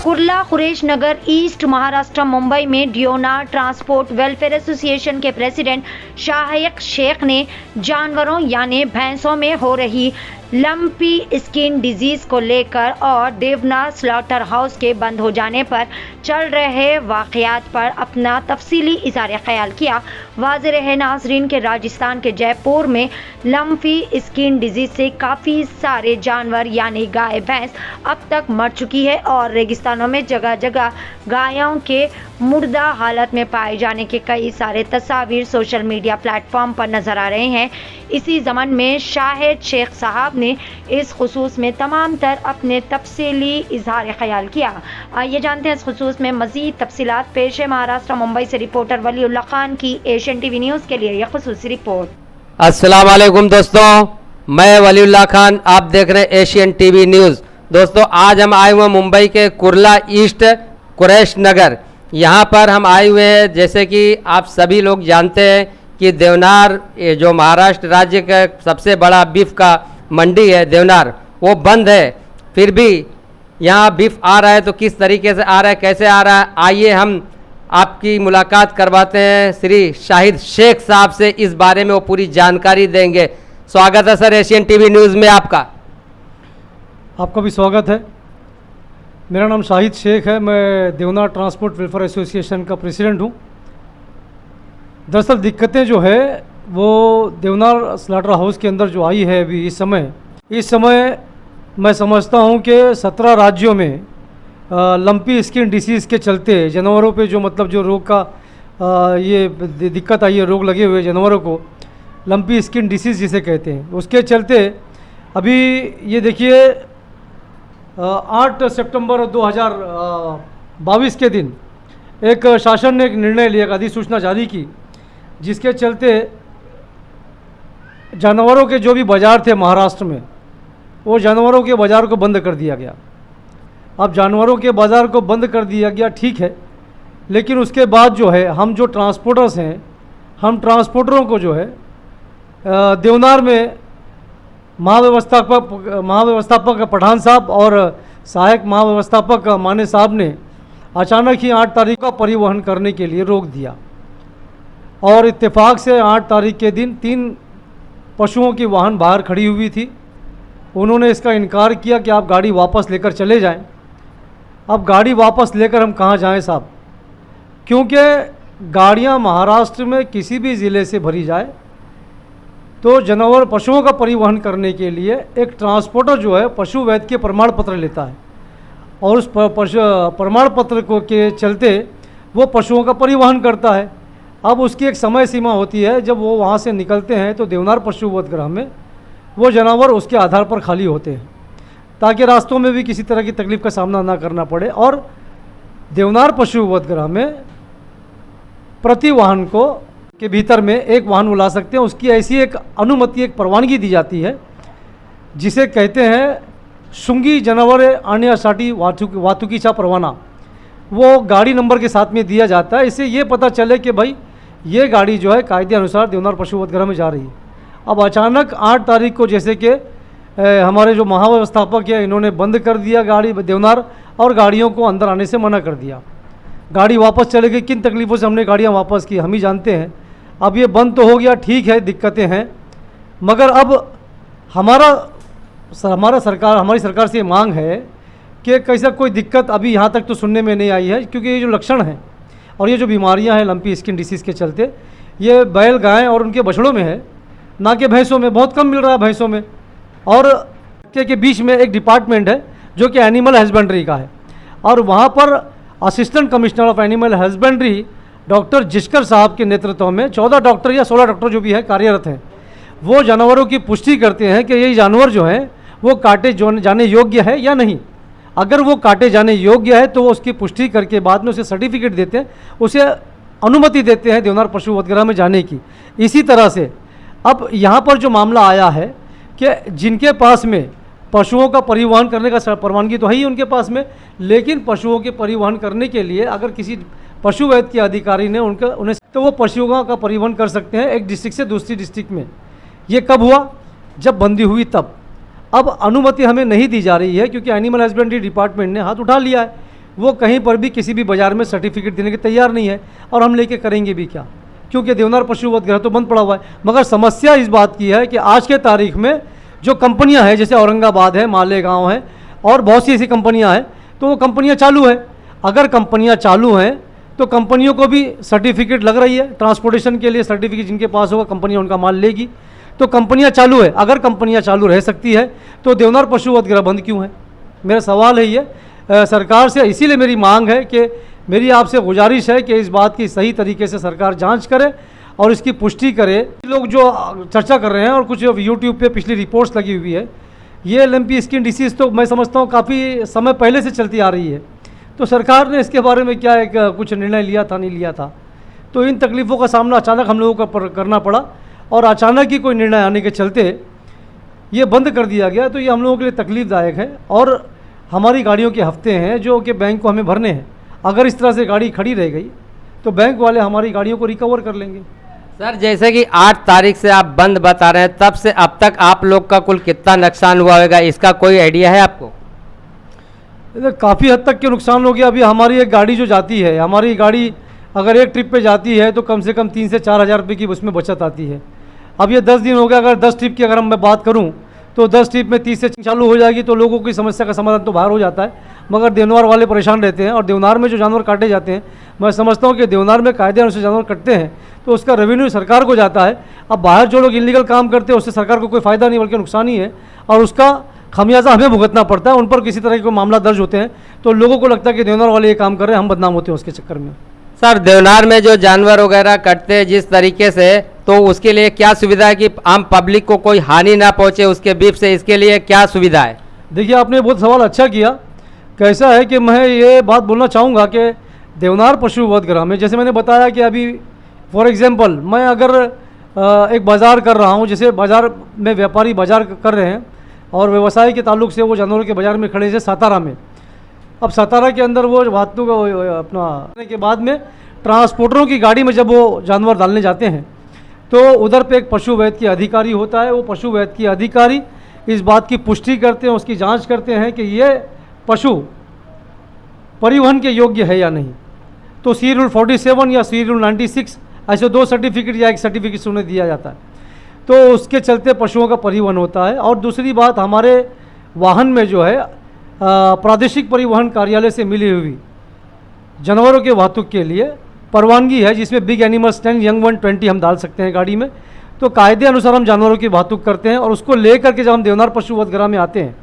कुर्ला कुरैश नगर east Maharashtra Mumbai में डियोना transport welfare association के president Shahid Sheikh ने जानवरों यानी भैंसों में हो रही लंपी स्किन डिजीज को लेकर और देवना स्लॉटर हाउस के बंद हो जाने पर चल रहे वाकयात पर अपना तफसीली इज़हार ख्याल किया। वाज़ेह रहे नाज़रीन के राजस्थान के जयपुर में लंपी स्किन डिजीज से काफ़ी सारे जानवर यानी गाय भैंस अब तक मर चुकी है और रेगिस्तानों में जगह जगह गायों के मुर्दा हालत में पाए जाने के कई सारे तस्वीर सोशल मीडिया प्लेटफॉर्म पर नज़र आ रहे हैं। इसी ज़मन में शाहिद शेख साहब ने इस खुसूस में तमाम तर अपने तफसीली इज़हार ख्याल किया। आइए जानते हैं इस खुसूस में मज़ीद तफसीलात। पेश है महाराष्ट्र मुंबई से रिपोर्टर वलीउल्लाह खान की एशियन टीवी न्यूज़ के लिए यह खुसूसी रिपोर्ट। अस्सलाम वालेकुम दोस्तों, मैं वलीउल्लाह खान, आप देख रहे हैं एशियन टीवी न्यूज़। दोस्तों, आज हम आए हुए मुंबई के कुर्ला ईस्ट कुरैश नगर। यहाँ पर हम आए हुए हैं, जैसे कि आप सभी लोग जानते हैं कि देवनार जो महाराष्ट्र राज्य का सबसे बड़ा बीफ का मंडी है देवनार, वो बंद है। फिर भी यहाँ बीफ आ रहा है, तो किस तरीके से आ रहा है, कैसे आ रहा है, आइए हम आपकी मुलाकात करवाते हैं श्री शाहिद शेख साहब से। इस बारे में वो पूरी जानकारी देंगे। स्वागत है सर एशियन टीवी न्यूज़ में आपका। आपका भी स्वागत है। मेरा नाम शाहिद शेख है, मैं देवनार ट्रांसपोर्ट वेलफेयर एसोसिएशन का प्रेसिडेंट हूँ। दरअसल दिक्कतें जो है वो देवनार स्लॉटर हाउस के अंदर जो आई है अभी इस समय मैं समझता हूँ कि 17 राज्यों में लंपी स्किन डिसीज़ के चलते जानवरों पे जो मतलब जो रोग का ये दिक्कत आई है, रोग लगे हुए जानवरों को लंपी स्किन डिसीज़ जिसे कहते हैं, उसके चलते अभी ये देखिए 8 सितंबर 2022 के दिन एक शासन ने एक निर्णय लिया, अधिसूचना जारी की, जिसके चलते जानवरों के जो भी बाज़ार थे महाराष्ट्र में, वो जानवरों के बाज़ार को बंद कर दिया गया। अब जानवरों के बाज़ार को बंद कर दिया गया, ठीक है, लेकिन उसके बाद जो है हम जो ट्रांसपोर्टर्स हैं, हम ट्रांसपोर्टरों को जो है देवनार में महाव्यवस्थापक पठान साहब और सहायक महाव्यवस्थापक माने साहब ने अचानक ही 8 तारीख का परिवहन करने के लिए रोक दिया। और इत्तेफाक से 8 तारीख के दिन 3 पशुओं की वाहन बाहर खड़ी हुई थी। उन्होंने इसका इनकार किया कि आप गाड़ी वापस लेकर चले जाएं। अब गाड़ी वापस लेकर हम कहाँ जाएं साहब, क्योंकि गाड़ियाँ महाराष्ट्र में किसी भी ज़िले से भरी जाए तो जानवर पशुओं का परिवहन करने के लिए एक ट्रांसपोर्टर जो है पशु वैद्य के प्रमाण पत्र लेता है और उस प्रमाण पत्र को के चलते वो पशुओं का परिवहन करता है। अब उसकी एक समय सीमा होती है, जब वो वहाँ से निकलते हैं तो देवनार पशु वध गृह में वो जानवर उसके आधार पर खाली होते हैं, ताकि रास्तों में भी किसी तरह की तकलीफ़ का सामना ना करना पड़े। और देवनार पशु वध गृह में प्रति वाहन को के भीतर में एक वाहन वो ला सकते हैं। उसकी ऐसी एक अनुमति, एक परवानगी दी जाती है जिसे कहते हैं शुंगी जानवर आणण्यासाठी वाहतुकीचा परवाना। वो गाड़ी नंबर के साथ में दिया जाता है, इससे ये पता चले कि भाई ये गाड़ी जो है कायदे अनुसार देवनार पशु वध गृह में जा रही है। अब अचानक 8 तारीख को जैसे कि हमारे जो महाव्यवस्थापक है इन्होंने बंद कर दिया गाड़ी देवनार, और गाड़ियों को अंदर आने से मना कर दिया। गाड़ी वापस चले गई। किन तकलीफ़ों से हमने गाड़ियाँ वापस की हम ही जानते हैं। अब ये बंद तो हो गया, ठीक है, दिक्कतें हैं, मगर अब हमारी सरकार से ये मांग है कि कैसा कोई दिक्कत अभी यहाँ तक तो सुनने में नहीं आई है, क्योंकि ये जो लक्षण हैं और ये जो बीमारियाँ हैं लंपी स्किन डिसीज़ के चलते, ये बैल गाय और उनके बछड़ों में है, ना कि भैंसों में। बहुत कम मिल रहा है भैंसों में। और के बीच में एक डिपार्टमेंट है जो कि एनिमल हस्बेंड्री का है, और वहाँ पर assistant commissioner of animal husbandry doctor जिशकर साहब के नेतृत्व में 14 डॉक्टर या 16 डॉक्टर जो भी है कार्यरत हैं। वो जानवरों की पुष्टि करते हैं कि ये जानवर जो हैं वो काटे जाने योग्य है या नहीं। अगर वो काटे जाने योग्य है तो वो उसकी पुष्टि करके बाद में उसे सर्टिफिकेट देते हैं, उसे अनुमति देते हैं देवनार पशु वध गृह में जाने की। इसी तरह से अब यहाँ पर जो मामला आया है कि जिनके पास में पशुओं का परिवहन करने का परवानगी तो है ही उनके पास में, लेकिन पशुओं के परिवहन करने के लिए अगर किसी पशु वैद्य के अधिकारी ने उन्हें तो वो पशुओं का परिवहन कर सकते हैं एक डिस्ट्रिक्ट से दूसरी डिस्ट्रिक्ट में। ये कब हुआ? जब बंदी हुई तब। अब अनुमति हमें नहीं दी जा रही है क्योंकि एनिमल हस्बेंड्री डिपार्टमेंट ने हाथ उठा लिया है वो कहीं पर भी किसी भी बाज़ार में सर्टिफिकेट देने के तैयार नहीं है, और हम लेके करेंगे भी क्या, क्योंकि देवनार पशु वध गृह तो बंद पड़ा हुआ है। मगर समस्या इस बात की है कि आज के तारीख में जो कंपनियां हैं, जैसे औरंगाबाद है, मालेगांव है और बहुत सी ऐसी कंपनियां हैं, तो वो कंपनियां चालू है। अगर कंपनियां चालू हैं तो कंपनियों को भी सर्टिफिकेट लग रही है, ट्रांसपोर्टेशन के लिए सर्टिफिकेट जिनके पास होगा कंपनियां उनका माल लेगी। तो कंपनियां चालू है, अगर कंपनियां चालू रह सकती है तो देवनार पशु वध गृह बंद क्यों है? मेरा सवाल है ये सरकार से। इसीलिए मेरी मांग है कि मेरी आपसे गुजारिश है कि इस बात की सही तरीके से सरकार जांच करे और इसकी पुष्टि करे। लोग जो चर्चा कर रहे हैं और कुछ यूट्यूब पे पिछली रिपोर्ट्स लगी हुई है, ये लंपी स्किन डिसीज़ तो मैं समझता हूँ काफ़ी समय पहले से चलती आ रही है। तो सरकार ने इसके बारे में क्या एक कुछ निर्णय लिया था, नहीं लिया था? तो इन तकलीफ़ों का सामना अचानक हम लोगों का करना पड़ा, और अचानक ही कोई निर्णय आने के चलते ये बंद कर दिया गया। तो ये हम लोगों के लिए तकलीफ़दायक है। और हमारी गाड़ियों के हफ्ते हैं जो कि बैंक को हमें भरने हैं। अगर इस तरह से गाड़ी खड़ी रह गई तो बैंक वाले हमारी गाड़ियों को रिकवर कर लेंगे। सर, जैसे कि 8 तारीख से आप बंद बता रहे हैं, तब से अब तक आप लोग का कुल कितना नुकसान हुआ होगा, इसका कोई आइडिया है आपको? काफ़ी हद तक के नुकसान हो गया। अभी हमारी एक गाड़ी जो जाती है, हमारी गाड़ी अगर एक ट्रिप पे जाती है तो कम से कम 3 से 4 हज़ार रुपये की उसमें बचत आती है। अब ये 10 दिन हो गया, अगर 10 ट्रिप की अगर मैं बात करूं तो 10 ट्रिप में 30 से चालू हो जाएगी तो लोगों की समस्या का समाधान तो बाहर हो जाता है। मगर देवनार वाले परेशान रहते हैं, और देवनार में जो जानवर काटे जाते हैं, मैं समझता हूँ कि देवनार में कायदे अनुसार जानवर कटते हैं तो उसका रेवेन्यू सरकार को जाता है। अब बाहर जो लोग इलीगल काम करते हैं उससे सरकार को कोई फ़ायदा नहीं बल्कि नुकसान ही है, और उसका खमियाजा हमें भुगतना पड़ता है। उन पर किसी तरह के कोई मामला दर्ज होते हैं तो लोगों को लगता है कि देवनार वाले ये काम कर रहे हैं, हम बदनाम होते हैं उसके चक्कर में। सर, देवनार में जो जानवर वगैरह कटते हैं जिस तरीके से, तो उसके लिए क्या सुविधा है कि आम पब्लिक को कोई हानि ना पहुंचे उसके बीफ से, इसके लिए क्या सुविधा है? देखिए, आपने बहुत सवाल अच्छा किया। कैसा है कि मैं ये बात बोलना चाहूँगा कि देवनार पशु वध गृह में, जैसे मैंने बताया कि अभी फॉर एग्जांपल मैं अगर एक बाज़ार कर रहा हूँ, जैसे बाज़ार में व्यापारी बाज़ार कर रहे हैं और व्यवसाय के ताल्लुक से वो जानवरों के बाज़ार में खड़े हैं सातारा में। अब सातारा के अंदर वो वाहतुक अपना के बाद में ट्रांसपोर्टरों की गाड़ी में जब वो जानवर डालने जाते हैं तो उधर पे एक पशु वैद्य की अधिकारी होता है। वो पशु वैद्य की अधिकारी इस बात की पुष्टि करते हैं, उसकी जांच करते हैं कि ये पशु परिवहन के योग्य है या नहीं। तो सी रूल 47 या सी रूल 96 ऐसे 2 सर्टिफिकेट या एक सर्टिफिकेट उन्हें दिया जाता है। तो उसके चलते पशुओं का परिवहन होता है। और दूसरी बात, हमारे वाहन में जो है प्रादेशिक परिवहन कार्यालय से मिली हुई जानवरों के वाहतुक के लिए परवानगी है, जिसमें बिग एनिमल्स 10, यंग 1 20 हम डाल सकते हैं गाड़ी में। तो कायदे अनुसार हम जानवरों की वाहतुक करते हैं, और उसको लेकर के जब हम देवनार पशु वध गृह में आते हैं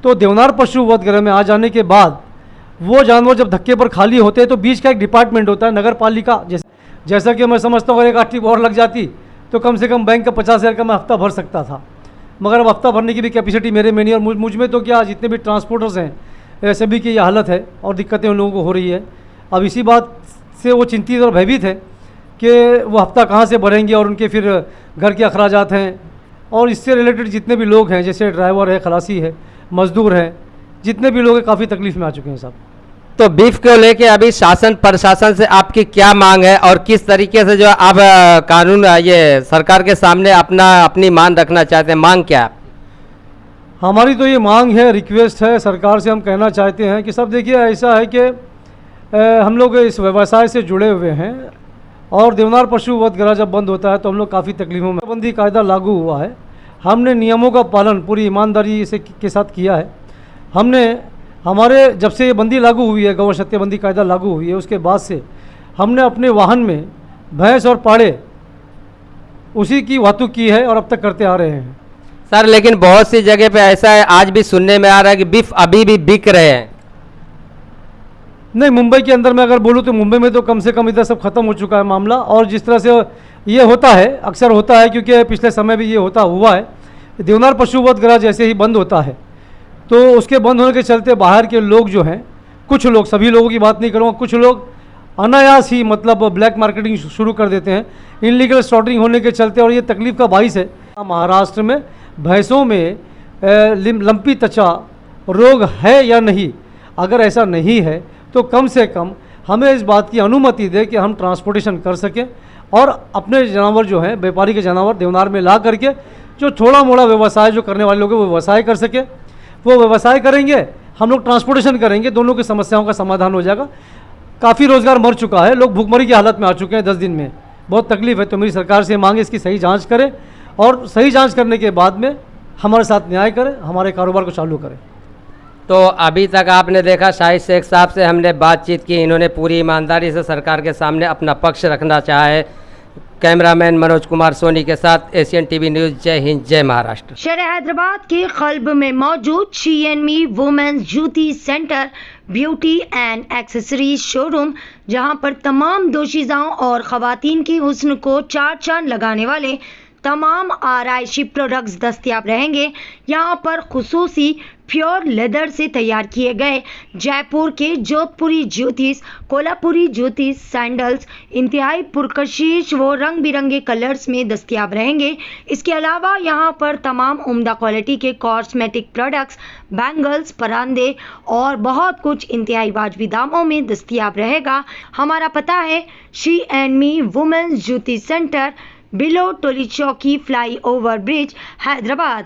तो देवनार पशु वध गृह में आ जाने के बाद वो जानवर जब धक्के पर खाली होते हैं तो बीच का एक डिपार्टमेंट होता है नगर पालिका। जैसा कि मैं समझता हूँ अगर एक आठ और लग जाती तो कम से कम बैंक का 50,000 का मैं हफ्ता भर सकता था। मगर अब हफ्ता भरने की भी कैपेसिटी मेरे में नहीं, और मुझ में तो क्या, जितने भी ट्रांसपोर्टर्स हैं सभी की ये हालत है और दिक्कतें उन लोगों को हो रही है। अब इसी बात से वो चिंतित और भयभीत है कि वो हफ्ता कहाँ से भरेंगे, और उनके फिर घर के अखराजात हैं और इससे रिलेटेड जितने भी लोग हैं, जैसे ड्राइवर है, खलासी है, मज़दूर हैं, जितने भी लोग हैं काफ़ी तकलीफ़ में आ चुके हैं साहब। तो बीफ को लेके अभी शासन प्रशासन से आपकी क्या मांग है, और किस तरीके से जो आप कानून ये सरकार के सामने अपनी मांग रखना चाहते हैं? मांग क्या है? हमारी तो ये मांग है, रिक्वेस्ट है सरकार से। हम कहना चाहते हैं कि सब देखिए, ऐसा है कि हम लोग इस व्यवसाय से जुड़े हुए हैं, और देवनार पशु वध गृह जब बंद होता है तो हम लोग काफ़ी तकलीफ़ों में। बंदी कायदा लागू हुआ है, हमने नियमों का पालन पूरी ईमानदारी से के साथ किया है। हमने हमारे जब से ये बंदी लागू हुई है, गौ सत्यबंदी कायदा लागू हुई है, उसके बाद से हमने अपने वाहन में भैंस और पाड़े उसी की वाहतुक की है और अब तक करते आ रहे हैं। सर, लेकिन बहुत सी जगह पे ऐसा है, आज भी सुनने में आ रहा है कि बीफ अभी भी बिक रहे हैं। नहीं, मुंबई के अंदर मैं अगर बोलूँ तो मुंबई में तो कम से कम इधर सब खत्म हो चुका है मामला। और जिस तरह से ये होता है, अक्सर होता है, क्योंकि पिछले समय भी ये होता हुआ है, देवनार पशु वध गृह जैसे ही बंद होता है तो उसके बंद होने के चलते बाहर के लोग जो हैं, कुछ लोग, सभी लोगों की बात नहीं करूँगा, कुछ लोग अनायास ही मतलब ब्लैक मार्केटिंग शुरू कर देते हैं इनलीगल स्लॉटरिंग होने के चलते, और ये तकलीफ़ का बाइस है। महाराष्ट्र में भैंसों में लंपी त्वचा रोग है या नहीं? अगर ऐसा नहीं है तो कम से कम हमें इस बात की अनुमति दे कि हम ट्रांसपोर्टेशन कर सकें और अपने जानवर जो हैं, व्यापारी के जानवर देवनार में ला करके जो थोड़ा मोड़ा व्यवसाय जो करने वाले लोग हैं वो व्यवसाय कर सके। वो व्यवसाय करेंगे, हम लोग ट्रांसपोर्टेशन करेंगे, दोनों की समस्याओं का समाधान हो जाएगा। काफ़ी रोज़गार मर चुका है, लोग भूखमरी की हालत में आ चुके हैं 10 दिन में, बहुत तकलीफ है। तो मेरी सरकार से मांग है इसकी सही जांच करें और सही जांच करने के बाद में हमारे साथ न्याय करें, हमारे कारोबार को चालू करें। तो अभी तक आपने देखा शाहिद शेख साहब से हमने बातचीत की, इन्होंने पूरी ईमानदारी से सरकार के सामने अपना पक्ष रखना चाहा है। कैमरामैन मनोज कुमार सोनी के साथ एशियन टीवी न्यूज़। जय हिंद, जय महाराष्ट्र। शहर हैदराबाद के कल्ब में मौजूद शी&मी women's Jyoti centre beauty and accessories showroom, जहां पर तमाम दोशीज़ाओं और ख़वातीन की हुस्न को चार चांद लगाने वाले तमाम आराइशी प्रोडक्ट्स दस्तयाब रहेंगे। यहाँ पर खुसूसी प्योर लेदर से तैयार किए गए जयपुर के जोधपुरी ज्योतिस, कोल्हापुरी ज्योतिस सैंडल्स इंतहाई पुरकशिश व रंग बिरंगे कलर्स में दस्तयाब रहेंगे। इसके अलावा यहाँ पर तमाम उम्दा क्वालिटी के कॉस्मेटिक प्रोडक्ट्स, बैंगल्स, परांदे और बहुत कुछ इंतहाई वाजबी दामों में दस्तयाब रहेगा। हमारा पता है शी&मी वुमेन्स ज्योति सेंटर, बिलो टोली चौकी, फ्लाई ओवर ब्रिज, हैदराबाद।